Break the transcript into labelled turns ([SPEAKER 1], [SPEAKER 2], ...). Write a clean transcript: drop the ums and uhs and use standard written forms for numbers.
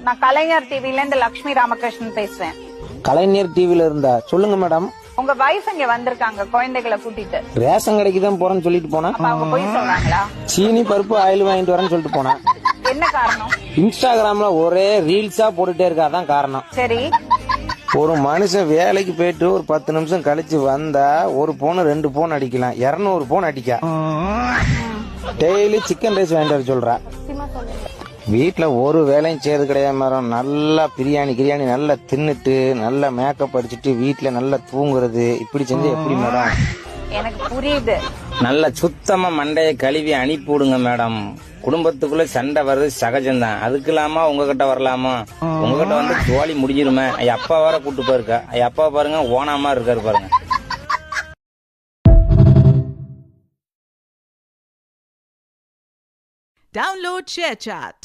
[SPEAKER 1] நான் கலைஞர் டிவில இருந்து லட்சுமி ராமகிருஷ்ணன் பேசுறேன்.
[SPEAKER 2] கலைஞர் டிவில இருந்தா சொல்லுங்க மேடம்.
[SPEAKER 1] உங்க வைஃப் இங்க வந்திருக்காங்க குழந்தைகளை கூட்டிட்டு.
[SPEAKER 2] ரேஷன் கடைக்கு தான் போறேன்னு சொல்லிட்டு போனா.
[SPEAKER 1] அப்ப அவங்க போய் சொன்னாங்களா?
[SPEAKER 2] சீனி பருப்பு ஆயில் வாங்கிட்டு வரேன்னு சொல்லிட்டு போனா.
[SPEAKER 1] என்ன காரணம்?
[SPEAKER 2] இன்ஸ்டாகிராம்ல ஒரே ரீல்ஸா போட்டுட்டே இருக்கா, அதான் காரணம்.
[SPEAKER 1] சரி,
[SPEAKER 2] ஒரு மனுஷன் வேலைக்கு போயிட்டு ஒரு 10 நிமிஷம் கழிச்சு வந்தா ஒரு போன் 2 போன் அடிக்கலாம், 200 போன் அடிக்கா. டெய்லி சிக்கன் ரைஸ் வாங்கிட்டு வர சொல்றா. வீட்டுல ஒரு வேலையும் செய்யறது கிடையாது மேடம். நல்லா பிரியாணி நல்லா தின்னுட்டு நல்லா மேக்கப் அடிச்சுட்டு வீட்டுல நல்லா தூங்குறது, இப்படி செஞ்சு எப்படி மேடம்?
[SPEAKER 1] எனக்கு புரியுது.
[SPEAKER 3] நல்ல சுத்தமா மண்டைய கழுவி அனுப்பி விடுங்க மேடம். குடும்பத்துக்குள்ள சண்டை வர்றது சகஜம்தான். அதுக்கு இல்லாம உங்ககிட்ட வரலாமா? உங்ககிட்ட வந்து ஜோலி முடிஞ்சிருமே. அப்பா வேற கூட்டு போயிருக்கா. அப்பா பாருங்க ஓனாமா இருக்காரு பாருங்க.
[SPEAKER 4] Download ShareChat.